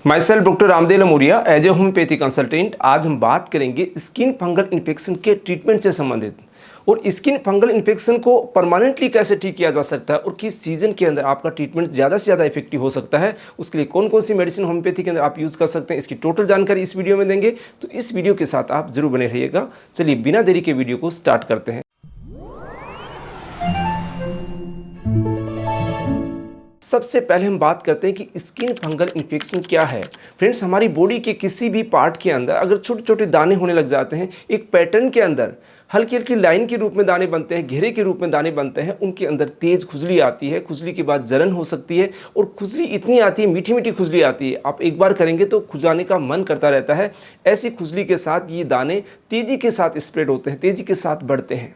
My self doctor Ramdev Lamoria as a homeopathy consultant. आज हम बात करेंगे स्किन फंगल इन्फेक्शन के ट्रीटमेंट से संबंधित और स्किन फंगल इन्फेक्शन को परमानेंटली कैसे ठीक किया जा सकता है और किस सीजन के अंदर आपका ट्रीटमेंट ज़्यादा से ज़्यादा इफेक्टिव हो सकता है, उसके लिए कौन कौन सी मेडिसिन होम्योपैथी के अंदर आप यूज़ कर सकते हैं, इसकी टोटल जानकारी इस वीडियो में देंगे। तो इस वीडियो के साथ आप जरूर बने रहिएगा। चलिए बिना देरी के वीडियो को स्टार्ट करते हैं। सबसे पहले हम बात करते हैं कि स्किन फंगल इन्फेक्शन क्या है। फ्रेंड्स, हमारी बॉडी के किसी भी पार्ट के अंदर अगर छोटे छोटे दाने होने लग जाते हैं, एक पैटर्न के अंदर हल्की हल्की लाइन के रूप में दाने बनते हैं, घेरे के रूप में दाने बनते हैं, उनके अंदर तेज खुजली आती है, खुजली के बाद जलन हो सकती है और खुजली इतनी आती है, मीठी मीठी खुजली आती है, आप एक बार करेंगे तो खुजाने का मन करता रहता है। ऐसी खुजली के साथ ये दाने तेजी के साथ स्प्रेड होते हैं, तेजी के साथ बढ़ते हैं।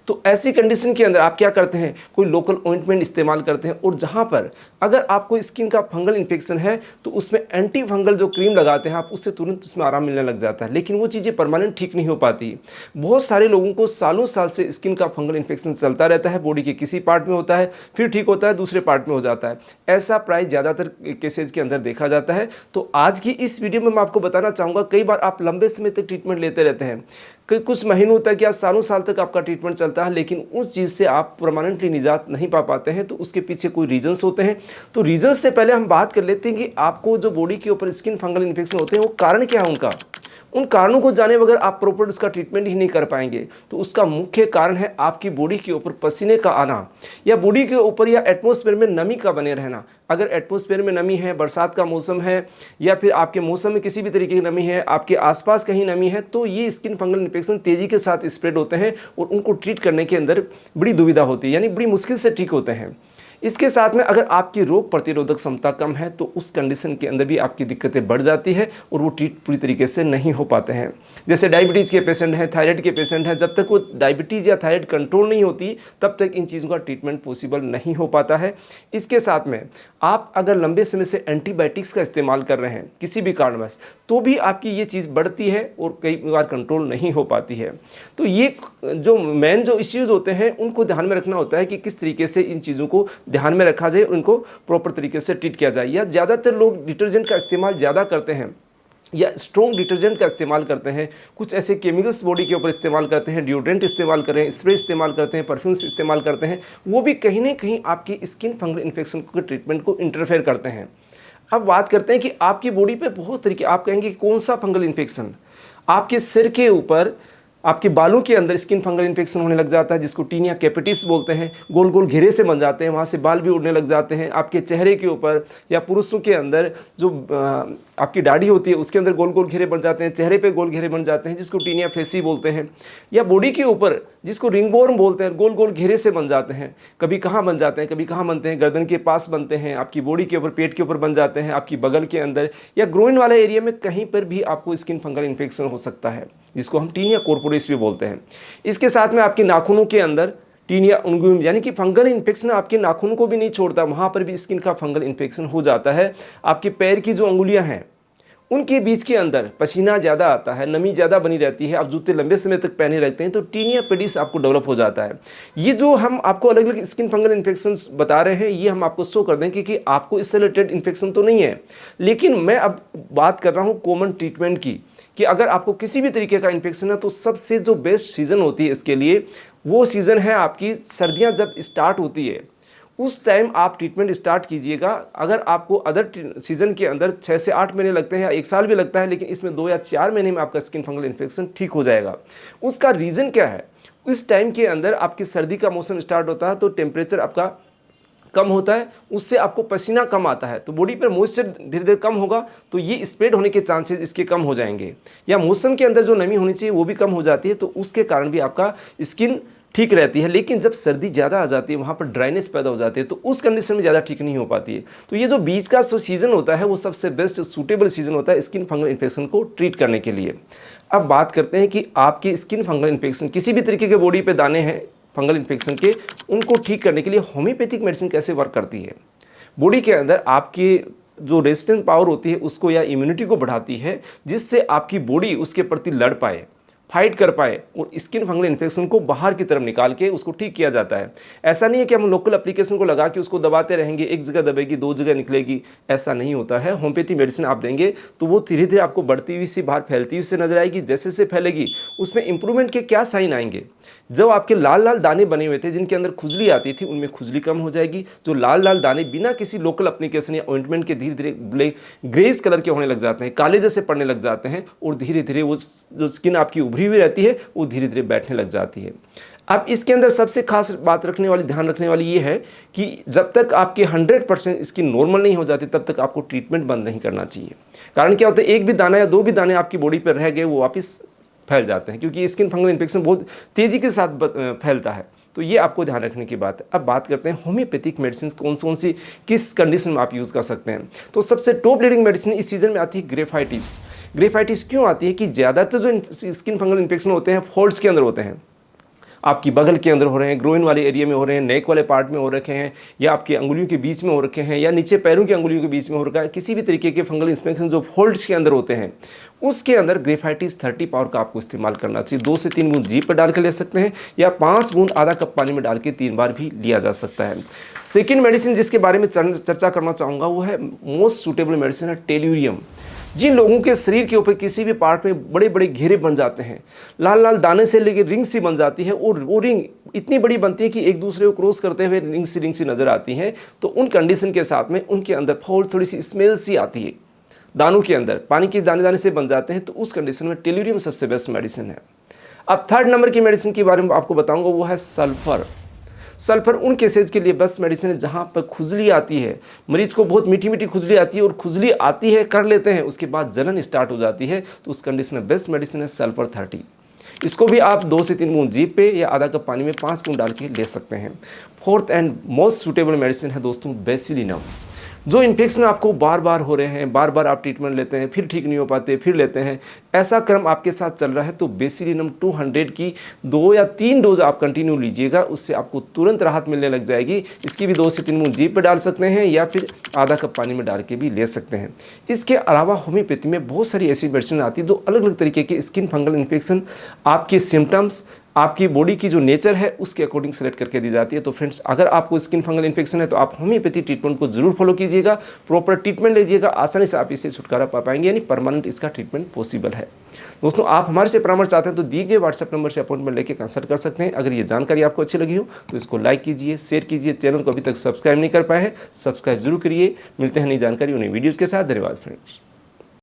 तो ऐसी कंडीशन के अंदर आप क्या करते हैं, कोई लोकल ऑइंटमेंट इस्तेमाल करते हैं और जहां पर अगर आपको स्किन का फंगल इन्फेक्शन है तो उसमें एंटी फंगल जो क्रीम लगाते हैं आप, उससे तुरंत उसमें आराम मिलने लग जाता है। लेकिन वो चीज़ें परमानेंट ठीक नहीं हो पाती। बहुत सारे लोगों को सालों साल से स्किन का फंगल इन्फेक्शन चलता रहता है, बॉडी के किसी पार्ट में होता है, फिर ठीक होता है, दूसरे पार्ट में हो जाता है। ऐसा प्राय ज़्यादातर केसेज के अंदर देखा जाता है। तो आज की इस वीडियो में मैं आपको बताना चाहूँगा, कई बार आप लंबे समय तक ट्रीटमेंट लेते रहते हैं, कई कुछ महीनों तक या सालों साल तक आपका ट्रीटमेंट चलता है, लेकिन उस चीज़ से आप परमानेंटली निजात नहीं पा पाते हैं। तो उसके पीछे कोई रीजंस होते हैं। तो रीजंस से पहले हम बात कर लेते हैं कि आपको जो बॉडी के ऊपर स्किन फंगल इन्फेक्शन होते हैं वो कारण क्या है उनका। उन कारणों को जाने बगैर आप प्रॉपर उसका ट्रीटमेंट ही नहीं कर पाएंगे। तो उसका मुख्य कारण है आपकी बॉडी के ऊपर पसीने का आना, या बॉडी के ऊपर या एटमॉस्फेयर में नमी का बने रहना। अगर एटमॉस्फेयर में नमी है, बरसात का मौसम है, या फिर आपके मौसम में किसी भी तरीके की नमी है, आपके आसपास कहीं नमी है, तो ये स्किन फंगल इन्फेक्शन तेजी के साथ स्प्रेड होते हैं और उनको ट्रीट करने के अंदर बड़ी दुविधा होती है, यानी बड़ी मुश्किल से ठीक होते हैं। इसके साथ में अगर आपकी रोग प्रतिरोधक क्षमता कम है तो उस कंडीशन के अंदर भी आपकी दिक्कतें बढ़ जाती है और वो ट्रीट पूरी तरीके से नहीं हो पाते हैं। जैसे डायबिटीज़ के पेशेंट हैं, थायराइड के पेशेंट हैं, जब तक वो डायबिटीज़ या थायराइड कंट्रोल नहीं होती तब तक इन चीज़ों का ट्रीटमेंट पॉसिबल नहीं हो पाता है। इसके साथ में आप अगर लंबे समय से एंटीबायोटिक्स का इस्तेमाल कर रहे हैं किसी भी कारणवश, तो भी आपकी ये चीज़ बढ़ती है और कई बार कंट्रोल नहीं हो पाती है। तो ये जो मेन जो इश्यूज़ होते हैं उनको ध्यान में रखना होता है कि किस तरीके से इन चीज़ों को ध्यान में रखा जाए और उनको प्रॉपर तरीके से ट्रीट किया जाए। या ज़्यादातर लोग डिटर्जेंट का इस्तेमाल ज़्यादा करते हैं या स्ट्रॉन्ग डिटर्जेंट का इस्तेमाल करते हैं, कुछ ऐसे केमिकल्स बॉडी के ऊपर इस्तेमाल करते हैं, डिओड्रेंट इस्तेमाल करें, स्प्रे इस्तेमाल करते हैं, परफ्यूम्स इस्तेमाल करते हैं, वो भी कहीं ना कहीं आपकी स्किन फंगल इन्फेक्शन के ट्रीटमेंट को इंटरफेयर करते हैं। अब बात करते हैं कि आपकी बॉडी पे बहुत तरीके, आप कहेंगे कौन सा फंगल इन्फेक्शन। आपके सिर के ऊपर, आपके बालों के अंदर स्किन फंगल इन्फेक्शन होने लग जाता है, जिसको टीनिया कैपिटिस बोलते हैं, गोल गोल घेरे से बन जाते हैं, वहाँ से बाल भी उड़ने लग जाते हैं। आपके चेहरे के ऊपर या पुरुषों के अंदर जो आपकी दाढ़ी होती है उसके अंदर गोल गोल घेरे बन जाते हैं, चेहरे पे गोल घेरे बन जाते हैं, जिसको टीनिया फेसी बोलते हैं। या बॉडी के ऊपर जिसको रिंगवॉर्म बोलते हैं, गोल गोल घेरे से बन जाते हैं। कभी कहाँ बन जाते हैं, कभी कहाँ बनते हैं, गर्दन के पास बनते हैं, आपकी बॉडी के ऊपर, पेट के ऊपर बन जाते हैं, आपकी बगल के अंदर या ग्रोइन वाले एरिया में कहीं पर भी आपको स्किन फंगल इन्फेक्शन हो सकता है, जिसको हम टीनिया कॉर्पोरिस भी बोलते हैं। इसके साथ में आपके नाखूनों के अंदर टीनिया उंगुइम, यानी कि फंगल इन्फेक्शन आपके नाखून को भी नहीं छोड़ता, वहाँ पर भी स्किन का फंगल इन्फेक्शन हो जाता है। आपके पैर की जो अंगुलियाँ हैं उनके बीच के अंदर पसीना ज़्यादा आता है, नमी ज़्यादा बनी रहती है, आप जूते लंबे समय तक पहने रहते हैं, तो टीनिया पेडिस आपको डेवलप हो जाता है। ये जो हम आपको अलग अलग स्किन फंगल इन्फेक्शन बता रहे हैं, ये हम आपको शो कर दें कि आपको इससे रिलेटेड इन्फेक्शन तो नहीं है। लेकिन मैं अब बात कर रहा हूँ कॉमन ट्रीटमेंट की, कि अगर आपको किसी भी तरीके का इन्फेक्शन है तो सबसे जो बेस्ट सीज़न होती है इसके लिए, वो सीज़न है आपकी सर्दियाँ जब स्टार्ट होती है, उस टाइम आप ट्रीटमेंट स्टार्ट कीजिएगा। अगर आपको अदर सीज़न के अंदर 6 से 8 महीने लगते हैं या 1 साल भी लगता है, लेकिन इसमें 2 या 4 महीने में आपका स्किन फंगल इन्फेक्शन ठीक हो जाएगा। उसका रीज़न क्या है, इस टाइम के अंदर आपकी सर्दी का मौसम स्टार्ट होता है तो टेम्परेचर आपका कम होता है, उससे आपको पसीना कम आता है, तो बॉडी पर मॉइस्चर धीरे धीरे कम होगा, तो ये स्प्रेड होने के चांसेस इसके कम हो जाएंगे। या मौसम के अंदर जो नमी होनी चाहिए वो भी कम हो जाती है, तो उसके कारण भी आपका स्किन ठीक रहती है। लेकिन जब सर्दी ज़्यादा आ जाती है, वहाँ पर ड्राइनेस पैदा हो जाती है, तो उस कंडीशन में ज़्यादा ठीक नहीं हो पाती है। तो ये जो बीच का जो सीज़न होता है वो सबसे बेस्ट सूटेबल सीज़न होता है स्किन फंगल इन्फेक्शन को ट्रीट करने के लिए। अब बात करते हैं कि आपकी स्किन फंगल इन्फेक्शन, किसी भी तरीके के बॉडी पे दाने हैं फंगल इन्फेक्शन के, उनको ठीक करने के लिए होम्योपैथिक मेडिसिन कैसे वर्क करती है। बॉडी के अंदर आपकी जो रेजिस्टेंट पावर होती है उसको या इम्यूनिटी को बढ़ाती है, जिससे आपकी बॉडी उसके प्रति लड़ पाए, फाइट कर पाए और स्किन फंगल इन्फेक्शन को बाहर की तरफ निकाल के उसको ठीक किया जाता है। ऐसा नहीं है कि हम लोकल एप्लीकेशन को लगा के उसको दबाते रहेंगे, एक जगह दबेगी 2 जगह निकलेगी, ऐसा नहीं होता है। होम्योपैथी मेडिसिन आप देंगे तो वो धीरे धीरे आपको बढ़ती हुई सी बाहर फैलती हुई से नजर आएगी। जैसे जैसे फैलेगी उसमें इंप्रूवमेंट के क्या साइन आएंगे? जब आपके लाल लाल दाने बने हुए थे जिनके अंदर खुजली आती थी, उनमें खुजली कम हो जाएगी। जो लाल लाल दाने बिना किसी लोकल एप्लीकेशन या ऑइंटमेंट के धीरे धीरे ग्रेस कलर के होने लग जाते हैं, काले जैसे पड़ने लग जाते हैं और धीरे धीरे वो जो स्किन आपकी उभरी हुई रहती है वो धीरे धीरे बैठने लग जाती है। अब इसके अंदर सबसे खास बात रखने वाली, ध्यान रखने वाली ये है कि जब तक आपकी 100% स्किन नॉर्मल नहीं हो जाती तब तक आपको ट्रीटमेंट बंद नहीं करना चाहिए। कारण क्या होता है, एक भी दाना या 2 भी दाने आपकी बॉडी पर रह गए वो वापस फैल जाते हैं, क्योंकि स्किन फंगल इन्फेक्शन बहुत तेज़ी के साथ फैलता है। तो ये आपको ध्यान रखने की बात है। अब बात करते हैं होम्योपैथिक मेडिसिन कौन सी किस कंडीशन में आप यूज़ कर सकते हैं। तो सबसे टॉप लीडिंग मेडिसिन इस सीजन में आती है ग्रेफाइटिस। ग्रेफाइटिस क्यों आती है कि ज़्यादातर जो स्किन फंगल इन्फेक्शन होते हैं फोल्ड्स के अंदर होते हैं, आपकी बगल के अंदर हो रहे हैं, ग्रोइन वाले एरिया में हो रहे हैं, नेक वाले पार्ट में हो रखे हैं, या आपकी अंगुलियों के बीच में हो रखे हैं, या नीचे पैरों की अंगुलियों के बीच में हो रखा है। किसी भी तरीके के फंगल इन्फेक्शन जो फोल्ड्स के अंदर होते हैं उसके अंदर ग्रेफाइटिस 30 पावर का आपको इस्तेमाल करना चाहिए। 2 से 3 बूंद जीभ पर डाल कर ले सकते हैं या 5 बूंद आधा कप पानी में डाल के 3 बार भी लिया जा सकता है। सेकेंड मेडिसिन जिसके बारे में चर्चा करना चाहूँगा वो है मोस्ट सूटेबल मेडिसिन है टेल्यूरियम। जिन लोगों के शरीर के ऊपर किसी भी पार्ट में बड़े बड़े घेरे बन जाते हैं, लाल लाल दाने से लेकर रिंग सी बन जाती है और वो रिंग इतनी बड़ी बनती है कि एक दूसरे को क्रॉस करते हुए रिंग सी नज़र आती हैं, तो उन कंडीशन के साथ में उनके अंदर थोड़ी सी स्मेल सी आती है, दानों के अंदर पानी के दाने दाने से बन जाते हैं, तो उस कंडीशन में टेल्यूरियम सबसे बेस्ट मेडिसिन है। अब थर्ड नंबर की मेडिसिन के बारे में आपको बताऊंगा वो है सल्फर। सल्फर उन केसेज के लिए बेस्ट मेडिसिन है जहाँ पर खुजली आती है, मरीज को बहुत मीठी मीठी खुजली आती है और खुजली आती है कर लेते हैं, उसके बाद जलन स्टार्ट हो जाती है, तो उस कंडीशन में बेस्ट मेडिसिन है सल्फर 30। इसको भी आप 2 से 3 बूंद जीभ पे या आधा कप पानी में 5 बूंद डाल के ले सकते हैं। Fourth and most suitable medicine है दोस्तों बेसिलिनम। जो इन्फेक्शन आपको बार बार हो रहे हैं, बार बार आप ट्रीटमेंट लेते हैं, फिर ठीक नहीं हो पाते, फिर लेते हैं, ऐसा क्रम आपके साथ चल रहा है, तो बेसिलिनम 200 की 2 या 3 डोज आप कंटिन्यू लीजिएगा, उससे आपको तुरंत राहत मिलने लग जाएगी। इसकी भी 2 से 3 बूंद जीभ पर डाल सकते हैं या फिर आधा कप पानी में डाल के भी ले सकते हैं। इसके अलावा होम्योपैथी में बहुत सारी ऐसी मेडिसिन आती है जो अलग अलग तरीके के स्किन फंगल इन्फेक्शन, आपके सिम्टम्स, आपकी बॉडी की जो नेचर है उसके अकॉर्डिंग सेलेक्ट करके दी जाती है। तो फ्रेंड्स, अगर आपको स्किन फंगल इन्फेक्शन है तो आप होम्योपैथी ट्रीटमेंट को जरूर फॉलो कीजिएगा, प्रॉपर ट्रीटमेंट लीजिएगा, आसानी से आप इससे छुटकारा पा पाएंगे, यानी परमानेंट इसका ट्रीटमेंट पॉसिबल है। दोस्तों, आप हमारे से परामर्श चाहते हैं तो दिए गए व्हाट्सएप नंबर से अपॉइंटमेंट लेके कंसल्ट कर सकते हैं। अगर ये जानकारी आपको अच्छी लगी हो तो इसको लाइक कीजिए, शेयर कीजिए, चैनल को अभी तक सब्सक्राइब नहीं कर पाए हैं सब्सक्राइब जरूर करिए। मिलते हैं नई जानकारी और नई वीडियोज़ के साथ। धन्यवाद फ्रेंड्स।